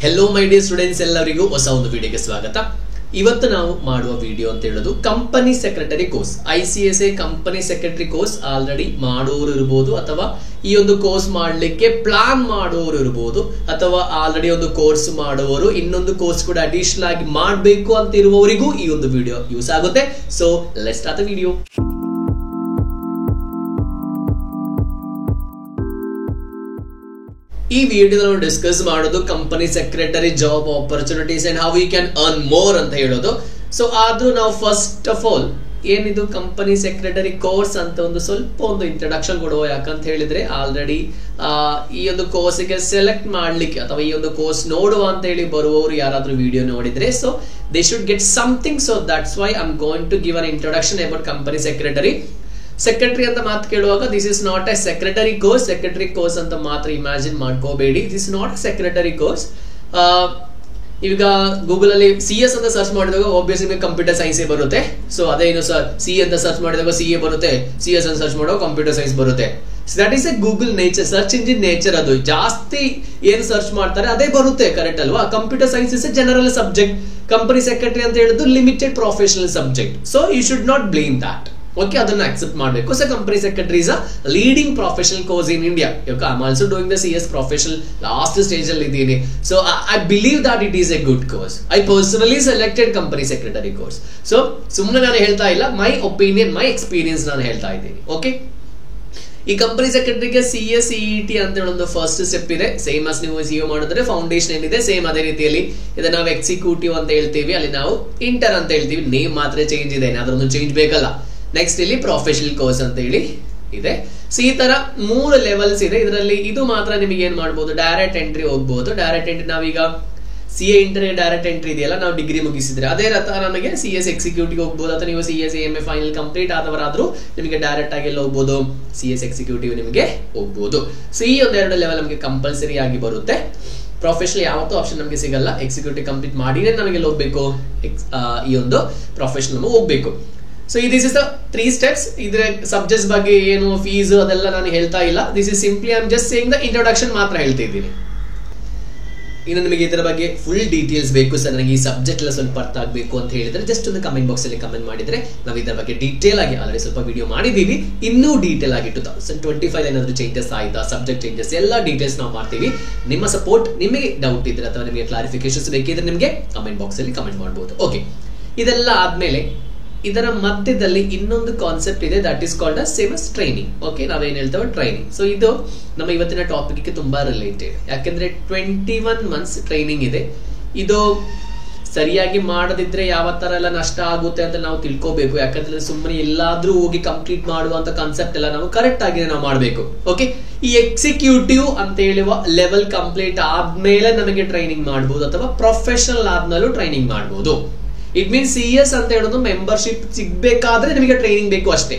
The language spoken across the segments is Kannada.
ಹೆಲೋ ಮೈ ಡಿಯರ್ ಸ್ಟೂಡೆಂಟ್ಸ್, ಎಲ್ಲರಿಗೂ ಹೊಸ ಒಂದು ವಿಡಿಯೋಗೆ ಸ್ವಾಗತ. ಇವತ್ತು ನಾವು ಮಾಡುವ ವಿಡಿಯೋ ಅಂತ ಹೇಳೋದು company secretary course. ICSA company secretary course already ಮಾಡೋರು ಇರಬಹುದು, ಅಥವಾ ಈ ಒಂದು ಕೋರ್ಸ್ ಮಾಡಲಿಕ್ಕೆ ಪ್ಲಾನ್ ಮಾಡೋರು ಇರಬಹುದು, ಅಥವಾ ಆಲ್ರೆಡಿ ಒಂದು ಕೋರ್ಸ್ ಮಾಡುವವರು ಇನ್ನೊಂದು ಕೋರ್ಸ್ ಕೂಡ ಅಡಿಷನಲ್ ಆಗಿ ಮಾಡಬೇಕು ಅಂತ ಇರುವವರಿಗೂ ಈ ಒಂದು ವಿಡಿಯೋ ಯೂಸ್ ಆಗುತ್ತೆ. So let's start the video. ಈ ವಿಡಿಯೋದಲ್ಲಿ ಡಿಸ್ಕಸ್ ಮಾಡೋದು company secretary job opportunities and how you can earn more ಅಂತ ಹೇಳೋದು. ಸೊ ಆದ್ರೂ ನಾವು ಫಸ್ಟ್ ಆಫ್ ಆಲ್ ಏನಿದು ಕಂಪನಿ ಸೆಕ್ರೆಟರಿ ಕೋರ್ಸ್ ಅಂತ ಸ್ವಲ್ಪ ಒಂದು ಇಂಟ್ರಡಕ್ಷನ್ ಕೊಡುವ. ಯಾಕಂತ ಹೇಳಿದ್ರೆ ಆಲ್ರೆಡಿ ಈ ಒಂದು ಕೋರ್ಸ್ಗೆ ಸೆಲೆಕ್ಟ್ ಮಾಡ್ಲಿಕ್ಕೆ ಅಥವಾ ಈ ಒಂದು ಕೋರ್ಸ್ ನೋಡುವ ಅಂತ ಹೇಳಿ ಬರುವವರು ಯಾರಾದ್ರೂ ವಿಡಿಯೋ ನೋಡಿದ್ರೆ so they should get something. So that's why I am going to give an introduction about company secretary ಅಂತ ಮಾತು ಕೇಳುವಾಗ this is not a secretary course ಅಂತ ಮಾತ್ರ ಇಮ್ಯಾಜಿನ್ ಮಾಡ್ಕೋಬೇಡಿ. This is not secretary course. ಈಗ ಗೂಗಲ್ ಅಲ್ಲಿ CS ಅಂತ ಸರ್ಚ್ ಮಾಡಿದಾಗ ಆಬ್ವಿಯಸ್ಲಿ ಕಂಪ್ಯೂಟರ್ ಸೈನ್ಸ್ ಬರುತ್ತೆ. ಸೊ ಅದೇನು ಸರ್ CA ಅಂತ ಸರ್ಚ್ ಮಾಡಿದಾಗ CA ಬರುತ್ತೆ, CS ಅಂತ ಸರ್ಚ್ ಮಾಡುವಾಗ ಕಂಪ್ಯೂಟರ್ ಸೈನ್ಸ್ ಬರುತ್ತೆ. That is A Google nature, search engine nature. ಅದು ಜಾಸ್ತಿ ಏನ್ ಸರ್ಚ್ ಮಾಡ್ತಾರೆ ಅದೇ ಬರುತ್ತೆ, ಕರೆಕ್ಟ್ ಅಲ್ವಾ? Computer science is a general subject, company secretary ಅಂತ ಹೇಳಿದ್ದು limited professional subject. So you should not blame that. Okay, ಅದನ್ನ ಅಕ್ಸೆಪ್ಟ್ ಮಾಡಬೇಕು. So company secretary is a leading professional course in India. I am also doing the CS professional, last stage ಅಲ್ಲಿ ಇದ್ದೀನಿ. So I believe that it is a good course. I personally selected company secretary course. So ಸುಮ್ಮನೆ ನಾನು ಹೇಳ್ತಾ ಇಲ್ಲ, ಮೈ ಒಪಿನಿಯನ್, ಮೈ ಎಕ್ಸ್ಪೀರಿಯನ್ಸ್ ನಾನು ಹೇಳ್ತಾ ಇದ್ದೀನಿ. ಓಕೆ, ಈ ಕಂಪನಿ ಸೆಕ್ರೆಟರಿಗೆ CA-CET ಅಂತ ಹೇಳೋ ಒಂದು ಫಸ್ಟ್ ಸ್ಟೆಪ್ ಇದೆ. ಸೇಮ್ ಆಸ್ ನೀವು CO ಮಾಡಿದ್ರೆ ಫೌಂಡೇಶನ್ ಏನಿದೆ ಸೇಮ್ ಅದೇ ರೀತಿಯಲ್ಲಿ ಇದನ್ನ ನಾವು ಎಕ್ಸಿಕ್ಯೂಟಿವ್ ಅಂತ ಹೇಳ್ತೀವಿ, ಅಲ್ಲಿ ನಾವು ಇಂಟರ್ ಅಂತ ಹೇಳ್ತೀವಿ. ನೇಮ್ ಮಾತ್ರ ಚೇಂಜ್ ಇದೆ, ಏನಾದ್ರೂ ಚೇಂಜ್ ಬೇಕಲ್ಲ. ನೆಕ್ಸ್ಟ್ ಇಲ್ಲಿ ಪ್ರೊಫೆಷನಲ್ ಕೋರ್ಸ್ ಅಂತ ಹೇಳಿ ಇದೆ. ಸೊ ಈ ತರ 3 ಲೆವೆಲ್ಸ್ ಇದೆ. ಇದರಲ್ಲಿ ಇದು ಮಾತ್ರ ನಿಮಗೆ ಏನ್ ಮಾಡಬಹುದು, ಡೈರೆಕ್ಟ್ ಎಂಟ್ರಿ ಹೋಗ್ಬಹುದು. ಡೈರೆಕ್ಟ್ ಎಂಟ್ರಿ ನಾವೀಗ CA ಇಂಟರ್ ಡೈರೆಕ್ಟ್ ಎಂಟ್ರಿ ಇದೆಯಲ್ಲ, ನಾವು ಡಿಗ್ರಿ ಮುಗಿಸಿದ್ರೆ ಅದೇ ತರ ನಮಗೆ CS ಎಕ್ಸಿಕ್ಯೂಟಿವ್ ಹೋಗ್ಬಹುದು, ಅಥವಾ ನೀವು CS-AMA ಫೈನಲ್ ಕಂಪ್ಲೀಟ್ ಆದವರಾದ್ರೂ ನಿಮಗೆ ಡೈರೆಕ್ಟ್ ಆಗಿ ಎಲ್ಲ ಹೋಗ್ಬೋದು, CS ಎಕ್ಸಿಕ್ಯೂಟಿವ್ ನಿಮಗೆ ಹೋಗ್ಬೋದು. ಸೊ ಈ ಒಂದೆರಡು ಲೆವೆಲ್ ನಮಗೆ ಕಂಪಲ್ಸರಿ ಆಗಿ ಬರುತ್ತೆ. ಪ್ರೊಫೆಷನಲ್ ಯಾವತ್ತೂ ಆಪ್ಷನ್ ನಮಗೆ ಸಿಗಲ್ಲ. ಎಕ್ಸಿಕ್ಯೂಟಿವ್ ಕಂಪ್ಲೀಟ್ ಮಾಡಿದ್ರೆ ನಮಗೆ ಹೋಗ್ಬೇಕು, ಈ ಒಂದು ಪ್ರೊಫೆಷನಲ್ ನಮಗೆ ಹೋಗ್ಬೇಕು. So this is the 3 steps. ಇದ್ರ ಸಬ್ಜೆಕ್ಟ್ಸ್ ಬಗ್ಗೆ ಏನು ಫೀಸ್ ಅದೆಲ್ಲ ನಾನು ಹೇಳ್ತಾ ಇಲ್ಲ. This is simply I am just saying the introduction ಮಾತ್ರ ಹೇಳ್ತಾ ಇದ್ದೀನಿ. ಇನ್ನು ನಿಮಗೆ ಇದರ ಬಗ್ಗೆ ಫುಲ್ ಡೀಟೇಲ್ಸ್ ಬೇಕು ಸರ್, ನನಗೆ ಈ ಸಬ್ಜೆಕ್ಟ್ ಎಲ್ಲ ಸ್ವಲ್ಪ ಅರ್ಥ ಆಗಬೇಕು ಅಂತ ಹೇಳಿದ್ರೆ ಜಸ್ಟ್ ಒಂದು ಕಮೆಂಟ್ ಬಾಕ್ಸ್ ಅಲ್ಲಿ ಕಮೆಂಟ್ ಮಾಡಿದ್ರೆ ನಾವು ಇದರ ಬಗ್ಗೆ ಡೀಟೇಲ್ ಆಗಿ ಆಲ್ರೆಡಿ ಸ್ವಲ್ಪ ವಿಡಿಯೋ ಮಾಡಿದೀವಿ. ಇನ್ನೂ ಡೀಟೇಲ್ ಆಗಿ 2025 ಏನಾದರೂ ಚೇಂಜಸ್ ಆಯ್ತಾ, ಸಬ್ಜೆಕ್ಟ್ ಚೇಂಜಸ್ ಎಲ್ಲ ಡೀಟೇಲ್ಸ್ ನಾವು ಮಾಡ್ತೀವಿ. ನಿಮ್ಮ ಸಪೋರ್ಟ್, ನಿಮಗೆ ಡೌಟ್ ಇದ್ರೆ ಅಥವಾ ನಿಮಗೆ ಕ್ಲಾರಿಫಿಕೇಶನ್ಸ್ ಬೇಕಿದ್ರೆ ನಿಮಗೆ ಕಮೆಂಟ್ ಬಾಕ್ಸ್ ಅಲ್ಲಿ ಕಮೆಂಟ್ ಮಾಡಬಹುದು. ಓಕೆ, ಇದೆಲ್ಲ ಆದ್ಮೇಲೆ ಇದರ ಮಧ್ಯದಲ್ಲಿ ಇನ್ನೊಂದು ಕಾನ್ಸೆಪ್ಟ್ ಇದೆ, that is called as same us training. Okay, ನಾವೇನ್ ಹೇಳ್ತೇವೆ ಟ್ರೈನಿಂಗ್. ಸೊ ಇದು ನಮ್ಮ ಇವತ್ತಿನ ಟಾಪಿಕ್ಗೆ ತುಂಬಾ ರಿಲೇಟೆಡ್. ಯಾಕೆಂದ್ರೆ 21 ಮಂತ್ಸ್ ಟ್ರೈನಿಂಗ್ ಇದೆ. ಇದು ಸರಿಯಾಗಿ ಮಾಡದಿದ್ರೆ ಯಾವ ತರ ಎಲ್ಲ ನಷ್ಟ ಆಗುತ್ತೆ ಅಂತ ನಾವು ತಿಳ್ಕೋಬೇಕು. ಯಾಕಂದ್ರೆ ಸುಮ್ಮನೆ ಎಲ್ಲಾದ್ರೂ ಹೋಗಿ ಕಂಪ್ಲೀಟ್ ಮಾಡುವಂತ ಕಾನ್ಸೆಪ್ಟ್ ಎಲ್ಲ ನಾವು ಕರೆಕ್ಟ್ ಆಗಿ ನಾವು ಮಾಡಬೇಕು. ಓಕೆ, ಈ ಎಕ್ಸಿಕ್ಯೂಟಿವ್ ಅಂತ ಹೇಳುವ ಲೆವೆಲ್ ಕಂಪ್ಲೀಟ್ ಆದ್ಮೇಲೆ ನಮಗೆ ಟ್ರೈನಿಂಗ್ ಮಾಡಬಹುದು, ಅಥವಾ ಪ್ರೊಫೆಷನಲ್ ಆದ್ಮೇಲೂ ಟ್ರೈನಿಂಗ್ ಮಾಡಬಹುದು. ಇಟ್ ಮೀನ್ಸ್ CS ಅಂತ ಹೇಳೋದು ಮೆಂಬರ್ಶಿಪ್ ಸಿಗ್ಬೇಕಾದ್ರೆ ನಿಮಗೆ ಟ್ರೈನಿಂಗ್ ಬೇಕು ಅಷ್ಟೇ.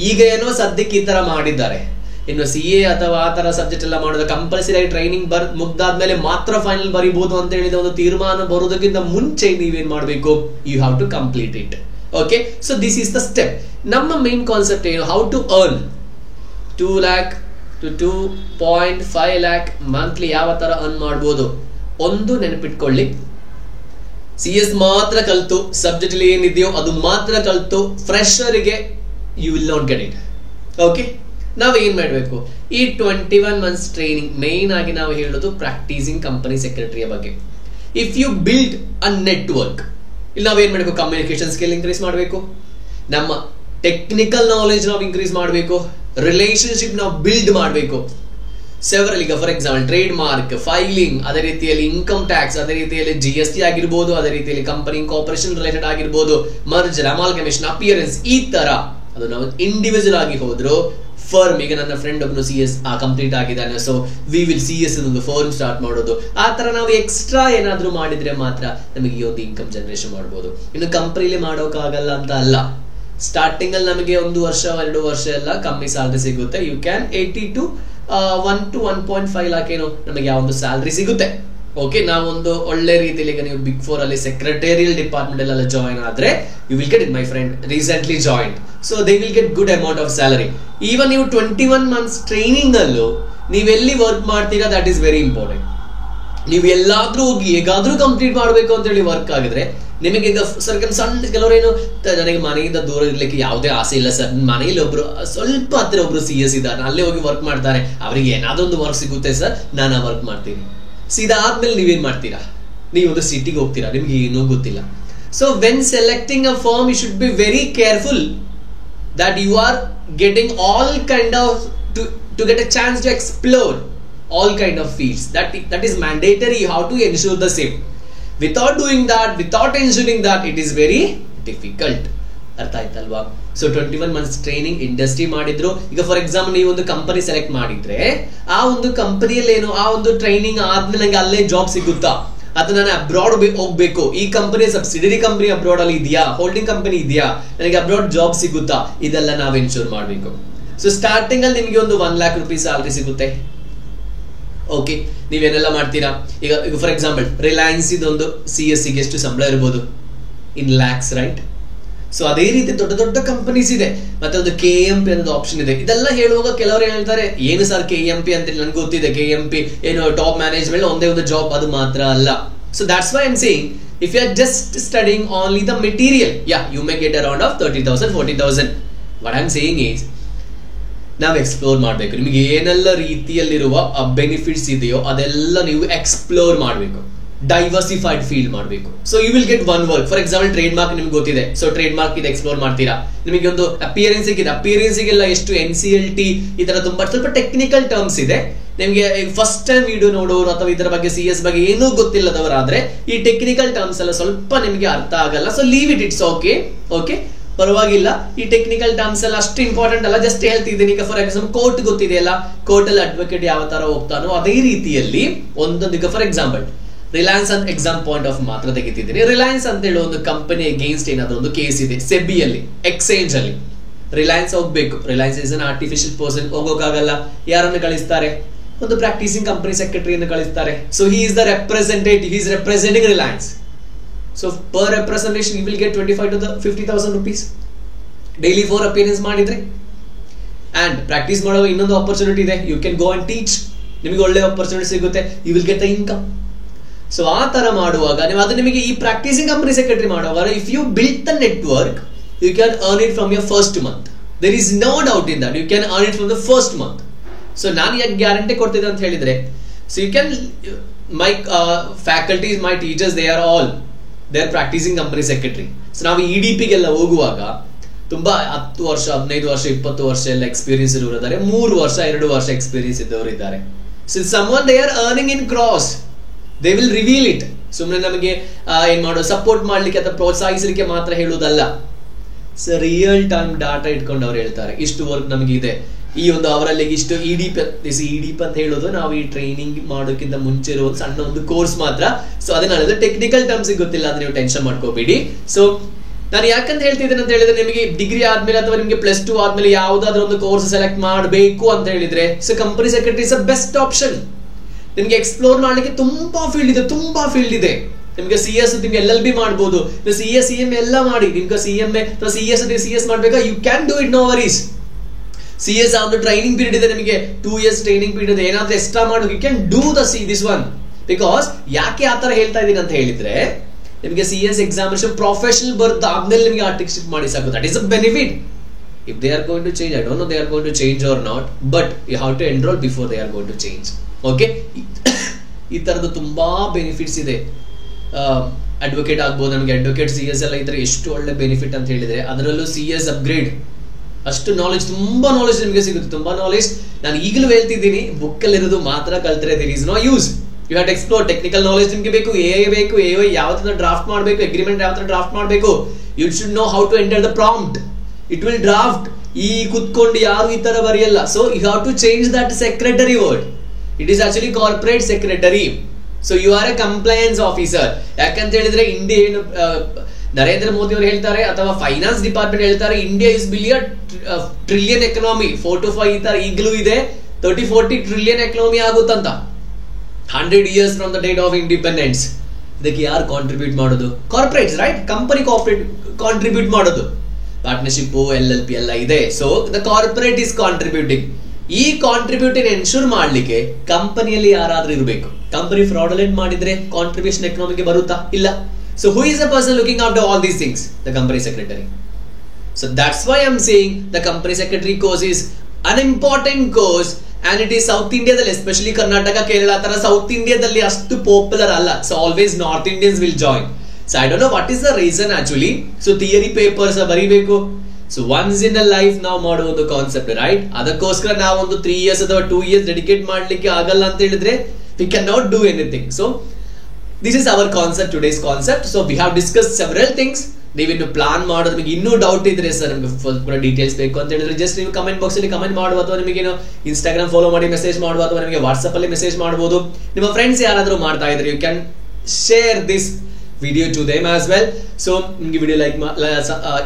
ಈಗ ಏನೋ ಸದ್ಯಕ್ಕೆ ಈ ತರ ಮಾಡಿದ್ದಾರೆ. ಇನ್ನು CA ಅಥವಾ ಆ ತರ ಸಬ್ಜೆಕ್ಟ್ ಎಲ್ಲ ಮಾಡೋದು ಕಂಪಲ್ಸರಿ ಆಗಿ ಟ್ರೈನಿಂಗ್ ಮುಗ್ದಾದ್ಮೇಲೆ ಮಾತ್ರ ಫೈನಲ್ ಬರೀಬಹುದು ಅಂತ ಹೇಳಿದ ಒಂದು ತೀರ್ಮಾನ ಬರೋದಕ್ಕಿಂತ ಮುಂಚೆ ನೀವೇನ್ ಮಾಡಬೇಕು, you have to complete it. Okay, so this is the step. ನಮ್ಮ ಮೇನ್ ಕಾನ್ಸೆಪ್ಟ್ ಏನು, how to earn 2 lakh to 2.5 lakh monthly ಯಾವ ತರ ಅರ್ನ್ ಮಾಡಬಹುದು. ಒಂದು ನೆನಪಿಟ್ಕೊಳ್ಳಿ, CS ಮಾತ್ರ ಕಲ್ತು ಸಬ್ಜೆಕ್ಟ್ ಅಲ್ಲಿ ಏನಿದೆಯೋ ಅದು ಮಾತ್ರ ಕಲ್ತು ಫ್ರೆಶರ್ಗೆ you will not get it. Okay, ನಾವು ಏನ್ ಮಾಡಬೇಕು, ಈ 21 ಮಂತ್ಸ್ ಟ್ರೈನಿಂಗ್ ಮೇನ್ ಆಗಿ ನಾವು ಹೇಳೋದು ಪ್ರಾಕ್ಟೀಸಿಂಗ್ ಕಂಪನಿ ಸೆಕ್ರೆಟರಿಯ ಬಗ್ಗೆ. If you build a network, ಇಲ್ಲಿ ನಾವೇನ್ ಮಾಡಬೇಕು, ಕಮ್ಯುನಿಕೇಶನ್ ಸ್ಕಿಲ್ ಇನ್ಕ್ರೀಸ್ ಮಾಡಬೇಕು, ನಮ್ಮ ಟೆಕ್ನಿಕಲ್ ನಾಲೆಜ್ ನಾವು ಇನ್ಕ್ರೀಸ್ ಮಾಡಬೇಕು, ರಿಲೇಶನ್ಶಿಪ್ ನಾವು ಬಿಲ್ಡ್ ಮಾಡಬೇಕು. ಸೆವರಲ್, ಈಗ for example trade mark, filing, ಅದೇ ರೀತಿಯಲ್ಲಿ ಇನ್ಕಮ್ ಟ್ಯಾಕ್ಸ್, ಅದೇ ರೀತಿಯಲ್ಲಿ GST ಆಗಿರ್ಬೋದು, ಅದೇ ರೀತಿಯಲ್ಲಿ ಕಂಪನಿ ಕಾರ್ಪೊರೇಷನ್ ರಿಲೇಟೆಡ್ ಆಗಿರ್ಬೋದು, ಮರ್ಜರ್, ಅಮಾಲ್ಗಮೇಷನ್, ಅಪಿಯರೆನ್ಸ್, ಈ ತರ ಅದು ನಾವು ಇಂಡಿವಿಜುವಲ್ ಆಗಿ ಹೋದ್ರು ಫರ್ಮ್. ಈಗ ನನ್ನ ಫ್ರೆಂಡ್ ಒಬ್ನು CS ಕಂಪ್ಲೀಟ್ ಆಗಿದ್ದಾನೆ, ಸೊ ವಿ ವಿಲ್ CS ಒಂದು ಫರ್ಮ್ ಸ್ಟಾರ್ಟ್ ಮಾಡೋದು. ಆ ತರ ನಾವು ಎಕ್ಸ್ಟ್ರಾ ಏನಾದ್ರೂ ಮಾಡಿದ್ರೆ ಮಾತ್ರ ನಮಗೆ ಈ ಒಂದು ಇನ್ಕಮ್ ಜನರೇಷನ್ ಮಾಡಬಹುದು. ಇನ್ನು ಕಂಪನಿಲಿ ಮಾಡೋಕ್ಕಾಗಲ್ಲ ಅಂತ ಅಲ್ಲ. ಸ್ಟಾರ್ಟಿಂಗ್ ಅಲ್ಲಿ ನಮಗೆ 1 ವರ್ಷ 2 ವರ್ಷ ಎಲ್ಲ ಕಮ್ಮಿ ಸ್ಯಾಲರಿ ಸಿಗುತ್ತೆ. You can 80 to 1 to 1.5 lakh ಏನೋ ನಮಗೆ ಯಾವ ಒಂದು ಸ್ಯಾಲರಿ ಸಿಗುತ್ತೆ. ಓಕೆ, ನಾವೊಂದು ಒಳ್ಳೆ ರೀತಿಯಲ್ಲಿ ಈಗ ನೀವು Big 4 ಅಲ್ಲಿ ಸೆಕ್ರೆಟರಿಯಲ್ ಡಿಪಾರ್ಟ್ಮೆಂಟ್ ಎಲ್ಲ ಜಾಯಿನ್ ಆದ್ರೆ you will get it. My friend recently join, so they will get good amount of salary. Even ನೀವು 21 ಮಂತ್ಸ್ ಟ್ರೈನಿಂಗ್ ಅಲ್ಲೂ ನೀವೆಲ್ಲಿ ವರ್ಕ್ ಮಾಡ್ತೀರಾ, ದಟ್ ಈಸ್ ವೆರಿ ಇಂಪಾರ್ಟೆಂಟ್. ನೀವು ಎಲ್ಲಾದ್ರೂ ಹೋಗಿ ಹೇಗಾದ್ರೂ ಕಂಪ್ಲೀಟ್ ಮಾಡಬೇಕು ಅಂತ ಹೇಳಿ ವರ್ಕ್ ಆಗಿದ್ರೆ ನಿಮಗೆ ಈಗ ಸಣ್ಣ ಕೆಲವರೇನು ನನಗೆ ಮನೆಯಿಂದ ದೂರ ಇರ್ಲಿಕ್ಕೆ ಯಾವುದೇ ಆಸೆ ಇಲ್ಲ ಸರ್, ಮನೆಯಲ್ಲಿ ಒಬ್ರು ಸ್ವಲ್ಪ ಹತ್ತಿರ ಒಬ್ರು CS ಇದ್ದಾರೆ, ಅಲ್ಲೇ ಹೋಗಿ ವರ್ಕ್ ಮಾಡ್ತಾರೆ, ಅವರಿಗೆ ಏನಾದ್ರೂ ಒಂದು ವರ್ಕ್ ಸಿಗುತ್ತೆ ಸರ್, ನಾನು ಆ ವರ್ಕ್ ಮಾಡ್ತೀನಿ. ಇದಾದ್ಮೇಲೆ ನೀವೇನ್ ಮಾಡ್ತೀರಾ, ನೀವೊಂದು ಸಿಟಿಗೆ ಹೋಗ್ತೀರಾ, ನಿಮ್ಗೆ ಏನೂ ಗೊತ್ತಿಲ್ಲ. So when selecting a firm you should be very careful that you are getting all kind of to get a chance to explore all kind of fields. That is mandatory. You have to ensure the same. Without doing that, without ensuring that, it is very difficult. ಅರ್ಥ ಆಯ್ತಲ್ವಾ? ಸೊ 21 months ಟ್ರೈನಿಂಗ್ ಇಂಡಸ್ಟ್ರಿ ಮಾಡಿದ್ರು. ಈಗ ಫಾರ್ ಎಕ್ಸಾಂಪಲ್ ನೀವು ಒಂದು ಕಂಪನಿ ಸೆಲೆಕ್ಟ್ ಮಾಡಿದ್ರೆ ಆ ಒಂದು ಕಂಪನಿಯಲ್ಲಿ ಏನು ಆ ಒಂದು ಟ್ರೈನಿಂಗ್ ಆದ್ಮೇಲೆ ನಂಗೆ ಅಲ್ಲೇ ಜಾಬ್ ಸಿಗುತ್ತಾ, ಅಥವಾ ನಾನು ಅಬ್ರಾಡ್ ಹೋಗ್ಬೇಕು, ಈ ಕಂಪನಿ ಸಬ್ಸಿಡರಿ ಕಂಪನಿ ಅಬ್ರಾಡ್ ಅಲ್ಲಿ ಇದೆಯಾ, ಹೋಲ್ಡಿಂಗ್ ಕಂಪನಿ ಇದೆಯಾ, ನನಗೆ ಅಬ್ರಾಡ್ ಜಾಬ್ ಸಿಗುತ್ತಾ, ಇದೆಲ್ಲ ನಾವು ಎನ್ಶೂರ್ ಮಾಡಬೇಕು. ಸೊ ಸ್ಟಾರ್ಟಿಂಗ್ ಅಲ್ಲಿ ನಿಮಗೆ ಒಂದು 1 lakh rupees ಸ್ಯಾಲರಿ ಸಿಗುತ್ತೆ. ಓಕೆ, ನೀವೇನೆಲ್ಲ ಮಾಡ್ತೀರಾ, ಈಗ ಫಾರ್ ಎಕ್ಸಾಂಪಲ್ ರಿಲಯನ್ಸ್ ಇದೊಂದು CS ಗೆ ಎಷ್ಟು ಸಂಬಳ ಇರ್ಬೋದು, ಇನ್ ಲ್ಯಾಕ್ಸ್, ರೈಟ್? ಸೊ ಅದೇ ರೀತಿ ದೊಡ್ಡ ದೊಡ್ಡ ಕಂಪನೀಸ್ ಇದೆ. ಮತ್ತೆ ಒಂದು KMP ಅನ್ನೋದು ಆಪ್ಷನ್ ಇದೆ. ಇದೆಲ್ಲ ಹೇಳುವಾಗ ಕೆಲವರು ಹೇಳ್ತಾರೆ ಏನು ಸರ್ KMP ಅಂತ, ನನ್ಗೆ ಗೊತ್ತಿದೆ KMP ಏನು ಟಾಪ್ ಮ್ಯಾನೇಜ್ಮೆಂಟ್ ಒಂದೇ ಒಂದು ಜಾಬ್, ಅದು ಮಾತ್ರ ಅಲ್ಲ. So that's why I'm saying if you are just studying only the material, you may get around of 30,000 40,000. What I am saying is ನಾವು ಎಕ್ಸ್ಪ್ಲೋರ್ ಮಾಡಬೇಕು. ನಿಮಗೆ ಏನೆಲ್ಲ ರೀತಿಯಲ್ಲಿರುವ ಬೆನಿಫಿಟ್ಸ್ ಇದೆಯೋ ಅದೆಲ್ಲ ನೀವು ಎಕ್ಸ್ಪ್ಲೋರ್ ಮಾಡಬೇಕು, ಡೈವರ್ಸಿಫೈಡ್ ಫೀಲ್ ಮಾಡಬೇಕು. So you will get one work. For example trade mark ನಿಮ್ಗೆ ಗೊತ್ತಿದೆ, ಸೊ ಟ್ರೇಡ್ ಮಾರ್ಕ್ ಇದು ಎಕ್ಸ್ಪ್ಲೋರ್ ಮಾಡ್ತೀರಾ. ನಿಮಗೆ ಒಂದು ಅಪಿಯರೆನ್ಸ್ಗೆಲ್ಲ ಎಷ್ಟು NCLT ಈ ತರ ತುಂಬಾ ಸ್ವಲ್ಪ ಟೆಕ್ನಿಕಲ್ ಟರ್ಮ್ಸ್ ಇದೆ. ನಿಮಗೆ ಫಸ್ಟ್ ಟೈಮ್ ವಿಡಿಯೋ ನೋಡೋರು ಅಥವಾ ಇದರ ಬಗ್ಗೆ CS ಬಗ್ಗೆ ಏನೂ ಗೊತ್ತಿಲ್ಲದವರಾದ್ರೆ ಈ ಟೆಕ್ನಿಕಲ್ ಟರ್ಮ್ಸ್ ಎಲ್ಲ ಸ್ವಲ್ಪ ನಿಮಗೆ ಅರ್ಥ ಆಗಲ್ಲ. So leave it, it's okay, okay, ಪರವಾಗಿಲ್ಲ. ಈ ಟೆಕ್ನಿಕಲ್ ಟರ್ಮ್ಸ್ ಎಲ್ಲ ಅಷ್ಟು ಇಂಪಾರ್ಟೆಂಟ್ ಅಲ್ಲ, ಜಸ್ಟ್ ಹೇಳ್ತಿದ್ದೀನಿ. ಈಗ ಫಾರ್ ಎಕ್ಸಾಂಪಲ್ ಕೋರ್ಟ್ ಗೊತ್ತಿದೆಯಲ್ಲ, ಕೋರ್ಟ್ ಅಲ್ಲಿ ಅಡ್ವೊಕೇಟ್ ಯಾವ ತರ ಹೋಗ್ತಾನೋ ಅದೇ ರೀತಿಯಲ್ಲಿ ಒಂದೊಂದು. ಈಗ ಫಾರ್ ಎಕ್ಸಾಂಪಲ್ ರಿಲಯನ್ಸ್ ಅಂತ ಎಕ್ಸಾಮ್ ಪಾಯಿಂಟ್ ಆಫ್ ಮಾತ್ರ ತೆಗಿತಿದ್ದೀನಿ. ರಿಲಯನ್ಸ್ ಅಂತ ಹೇಳೋ ಒಂದು ಕಂಪನಿ ಅಗೇನ್ಸ್ಟ್ ಏನಾದ್ರು ಒಂದು ಕೇಸ್ ಇದೆ ಸೆಬಿಯಲ್ಲಿ, ಎಕ್ಸ್ಚೇಂಜ್ ಅಲ್ಲಿ. ರಿಲಯನ್ಸ್ ಹೋಗ್ಬೇಕು, Reliance is an artificial person, ಹೋಗೋಕ್ಕಾಗಲ್ಲ. ಯಾರನ್ನು ಕಳಿಸ್ತಾರೆ, ಒಂದು ಪ್ರಾಕ್ಟೀಸಿಂಗ್ ಕಂಪನಿ ಸೆಕ್ರೆಟರಿಯನ್ನು ಕಳಿಸ್ತಾರೆ. So he is the representative, he is representing Reliance. So per representation you will get 25 to 50,000 rupees daily for appearance ಮಾಡಿದ್ರೆ. and practice ಮಾಡುವ ಇನ್ನೊಂದು ಆಪರ್ಚುನಿಟಿ ಇದೆ, you can go and teach, ನಿಮಗೆ ಒಳ್ಳೆ ಆಪರ್ಚುನಿಟಿ ಸಿಗುತ್ತೆ, you will get the income. So ಆ ತರ ಮಾಡುವಾಗ ನೀವು ಅದು ನಿಮಗೆ ಈ ಪ್ರಾಕ್ಟೀಸಿಂಗ್ ಕಂಪನಿ ಸೆಕ್ರೆಟರಿ ಮಾಡುವಾಗ if you build the network you can earn it from your first month. there is no doubt in that, you can earn it from the first month. So ನಾನು ಯಾಕೆ ಗ್ಯಾರಂಟಿ ಕೊಡ್ತಿದ್ದೆ ಅಂತ ಹೇಳಿದ್ರೆ, so you can my faculties, my teachers, they are all their practising company secretary. So ನಾವು EDPಗೆಲ್ಲ ಹೋಗುವಾಗ ತುಂಬಾ 10 ವರ್ಷ 15 ವರ್ಷ 20 ವರ್ಷ ಎಲ್ಲ ಎಕ್ಸ್ಪೀರಿಯನ್ಸ್ ಇರೋರು ಇದ್ದಾರೆ, 3 ವರ್ಷ 2 ವರ್ಷ ಎಕ್ಸ್ಪೀರಿಯನ್ಸ್ ಇದ್ದವರು ಇದ್ದಾರೆ. So someone they are earning in cross, they will reveal it. ಸುಮ್ಮನೆ ನಮಗೆ ಏನ್ ಮಾಡೋದು, ಸಪೋರ್ಟ್ ಮಾಡ್ಲಿಕ್ಕೆ ಅಥವಾ ಪ್ರೋತ್ಸಾಹಿಸಲಿಕ್ಕೆ ಮಾತ್ರ ಹೇಳುವುದಲ್ಲ. ಸೊ ರಿಯಲ್ ಟೈಮ್ ಡಾಟಾ ಇಟ್ಕೊಂಡು ಅವ್ರು ಹೇಳ್ತಾರೆ ಇಷ್ಟು ವರ್ಕ್ ನಮಗೆ ಇದೆ, ಈ ಒಂದು ಅವರಲ್ಲಿ ಇಷ್ಟು EDP ಅಂತ ಹೇಳೋದು ನಾವು ಈ ಟ್ರೈನಿಂಗ್ ಮಾಡೋಕ್ಕಿಂತ ಮುಂಚೆ ಇರೋ ಸಣ್ಣ ಒಂದು ಕೋರ್ಸ್ ಮಾತ್ರ. ಸೊ ಅದನ್ನ ಟೆಕ್ನಿಕಲ್ ಟರ್ಮ್ಸ್ ಗೊತ್ತಿಲ್ಲ ಅಂದ್ರೆ ನೀವು ಟೆನ್ಷನ್ ಮಾಡ್ಕೋಬೇಡಿ. ಸೊ ನಾನು ಯಾಕಂತ ಹೇಳ್ತಿದ್ದೇನೆ ಅಂತ ಹೇಳಿದ್ರೆ, ನಿಮಗೆ ಡಿಗ್ರಿ ಆದ್ಮೇಲೆ ಅಥವಾ ನಿಮಗೆ +2 ಆದ್ಮೇಲೆ ಯಾವ್ದಾದ್ರು ಒಂದು ಕೋರ್ಸ್ ಸೆಲೆಕ್ಟ್ ಮಾಡಬೇಕು ಅಂತ ಹೇಳಿದ್ರೆ, so company secretary is a best option. ನಿಮ್ಗೆ ಎಕ್ಸ್ಪ್ಲೋರ್ ಮಾಡ್ಲಿಕ್ಕೆ ತುಂಬಾ ಫೀಲ್ಡ್ ಇದೆ. ನಿಮ್ಗೆ CS ನಿಮ್ಗೆ LLB ಮಾಡ್ಬೋದು, CS CMA ಎಲ್ಲ ಮಾಡಿ. ನಿಮ್ಗೆ CMA ಅಥವಾ CS ಮಾಡ್ಬೇಕಾ, you can do it, no worries. CS ಒಂದು ಟ್ರೈನಿಂಗ್ ಪೀರಿಯಡ್ ಇದೆ, ನಿಮಗೆ 2 years ಟ್ರೈನಿಂಗ್ ಪೀರಿಯಡ್ ಇದೆ. ಏನಾದ್ರೂ ಎಕ್ಸ್ಟ್ರಾ ಮಾಡೋದು, you can do this one. Because ಯಾಕೆ ಆತರ ಹೇಳ್ತಾ ಇದೀನಿ ಅಂತ ಹೇಳಿದ್ರೆ, ನಿಮಗೆ CS ಎಕ್ಸಾಮಿನೇಷನ್ ಪ್ರೊಫೆಷನಲ್ ಬರ್ದು ಆದ್ಮೇಲೆ ನಿಮಗೆ ಆರ್ಟಿಸ್ಟ್ ಮಾಡಿ ಸಾಕು. That is a benefit. If they are going to change, I don't know they are going to change or not, but you have to enrol before they are going to change. Okay, ಈ ತರದ ತುಂಬಾ ಬೆನಿಫಿಟ್ಸ್ ಇದೆ. ಅಡ್ವೊಕೇಟ್ ಆಗ್ಬೋದು, ನಮಗೆ ಅಡ್ವೊಕೇಟ್ CS ಎಲ್ಲ ಇದ್ರೆ ಎಷ್ಟು ಒಳ್ಳೆ ಬೆನಿಫಿಟ್ ಅಂತ ಹೇಳಿದ್ರೆ, ಅದರಲ್ಲೂ CS ಅಪ್ಗ್ರೇಡ್ ಅಷ್ಟು ನಾಲೆಜ್, ತುಂಬಾ ನಾಲೆಜ್ ನಿಮಗೆ ಸಿಗುತ್ತೆ, ತುಂಬಾ ನಾಲೆಜ್. ನಾನು ಈಗಲೂ ಹೇಳ್ತಿದ್ದೀನಿ, ಬುಕ್ ಅಲ್ಲಿ ಇರೋದು ಮಾತ್ರ ಕಲ್ತ್ರೆ there is no use. You have to explore. Technical knowledge ನಿಮಗೆ ಬೇಕು, AI ಬೇಕು, AI ಯಾವ ತರ ಡ್ರಾಫ್ಟ್ ಮಾಡಬೇಕು, ಅಗ್ರಿಮೆಂಟ್ ಯಾವ ತರ ಡ್ರಾಫ್ಟ್ ಮಾಡಬೇಕು. You should know how to enter the prompt, it will draft. ಈ ಕುತ್ಕೊಂಡು ಯಾರು ಈ ತರ ಬರೆಯಲ್ಲ. So you have to change that secretary word. It is actually corporate secretary. So you are a compliance officer. ಯಾಕಂತ ಹೇಳಿದ್ರೆ ಇಂಡಿಯಾ ಏನು ನರೇಂದ್ರ ಮೋದಿ ಅವರು ಹೇಳ್ತಾರೆ ಅಥವಾ ಫೈನಾನ್ಸ್ ಡಿಪಾರ್ಟ್ಮೆಂಟ್ ಹೇಳ್ತಾರೆ, India is trillion economy, 4 to 5 ಈ ತರ ಈಗಲೂ ಇದೆ, 30-40 ಟ್ರಿಲಿಯನ್ ಎಕನಾಮಿ ಆಗುತ್ತಂತ 100 years from the date of independence. ಇದಕ್ಕೆ ಯಾರು ಕಾಂಟ್ರಿಬ್ಯೂಟ್ ಮಾಡೋದು? Corporates, right? ಕಂಪನಿ ಕಾಂಟ್ರಿಬ್ಯೂಟ್ ಮಾಡೋದು. ಪಾರ್ಟ್ನರ್ಶಿಪ್, LLP ಎಲ್ಲ ಇದೆ. So the corporate is contributing. ಈ ಕಾಂಟ್ರಿಬ್ಯೂಟಿಂಗ್ ಎನ್ಶೂರ್ ಮಾಡ್ಲಿಕ್ಕೆ ಕಂಪನಿಯಲ್ಲಿ ಯಾರಾದ್ರೂ ಇರಬೇಕು. ಕಂಪನಿ ಫ್ರಾಡುಲೆಂಟ್ ಮಾಡಿದ್ರೆ ಕಾಂಟ್ರಿಬ್ಯೂಷನ್ ಎಕನಾಮಿಗೆ ಬರುತ್ತಾ? ಇಲ್ಲ. So who is the person looking after all these things? The company secretary. So that's why I'm saying the company secretary course is an important course and it is South India dalli, especially Karnataka, Kerala tara South India dalli ashtu popular alla. So always North Indians will join. So I don't know what is the reason actually. So theory papers baribeku. So once in a life now ಮಾಡುವ ಒಂದು ಕಾನ್ಸೆಪ್ಟ್, ರೈಟ್? ಅದಕ್ಕೋಸ್ಕರ ನಾವು ಒಂದು 3 years ಅಥವಾ 2 years ಡೆಡಿಕೇಟ್ ಮಾಡ್ಲಿಕ್ಕೆ ಆಗಲ್ಲ ಅಂತ ಹೇಳಿದ್ರೆ we cannot do anything. So this is our concept, today's concept. So we have discussed several things. ನೀವಿನ್ನು ಪ್ಲಾನ್ ಮಾಡೋದು, ನಿಮಗೆ ಇನ್ನೂ ಡೌಟ್ ಇದ್ರೆ ಸರ್ ನಮಗೆ ಪೂರ ಡೀಟೇಲ್ಸ್ ಬೇಕು ಅಂತ ಹೇಳಿದ್ರೆ ಜಸ್ಟ್ ನೀವು ಕಮೆಂಟ್ ಬಾಕ್ಸ್ ಅಲ್ಲಿ ಕಮೆಂಟ್ ಮಾಡುವ, ಅಥವಾ ನಿಮಗೆ ಇನ್ಸ್ಟಾಗ್ರಾಮ್ ಫಾಲೋ ಮಾಡಿ ಮೆಸೇಜ್ ಮಾಡುವ, ಅಥವಾ ನಿಮಗೆ ವಾಟ್ಸ್ಆಪ್ ಅಲ್ಲಿ ಮೆಸೇಜ್ ಮಾಡಬಹುದು. ನಿಮ್ಮ ಫ್ರೆಂಡ್ಸ್ ಯಾರಾದರೂ ಮಾಡ್ತಾ ಇದ್ರೆ you can share this video to them as well. So ನಿಮಗೆ ವಿಡಿಯೋ ಲೈಕ್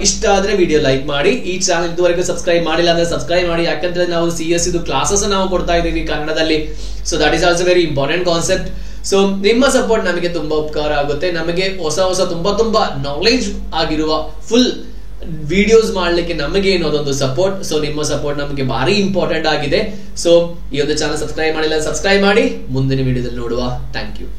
ಇಷ್ಟ ಆದ್ರೆ ವಿಡಿಯೋ ಲೈಕ್ ಮಾಡಿ. ಈ ಚಾನಲ್ ಇದುವರೆಗೂ ಸಬ್ಸ್ಕ್ರೈಬ್ ಮಾಡಿಲ್ಲ ಅಂದ್ರೆ ಸಬ್ಸ್ಕ್ರೈಬ್ ಮಾಡಿ, ಯಾಕಂದ್ರೆ ನಾವು CS ಇದು ಕ್ಲಾಸಸ್ ನಾವು ಕೊಡ್ತಾ ಇದ್ದೀವಿ ಕನ್ನಡದಲ್ಲಿ. So that is also very important concept. So ನಿಮ್ಮ ಸಪೋರ್ಟ್ ನಮಗೆ ತುಂಬಾ ಉಪಕಾರ ಆಗುತ್ತೆ. ನಮಗೆ ಹೊಸ ತುಂಬಾ ನಾಲೆಜ್ ಆಗಿರುವ ಫುಲ್ ವಿಡಿಯೋಸ್ ಮಾಡ್ಲಿಕ್ಕೆ ನಮಗೆ ಏನೋದೊಂದು ಸಪೋರ್ಟ್. ಸೊ ನಿಮ್ಮ ಸಪೋರ್ಟ್ ನಮಗೆ ಭಾರಿ ಇಂಪಾರ್ಟೆಂಟ್ ಆಗಿದೆ. ಸೊ ಈ ಒಂದು ಚಾನಲ್ ಸಬ್ಸ್ಕ್ರೈಬ್ ಮಾಡಿಲ್ಲ, ಸಬ್ಸ್ಕ್ರೈಬ್ ಮಾಡಿ. ಮುಂದಿನ ವಿಡಿಯೋದಲ್ಲಿ ನೋಡುವ. Thank you.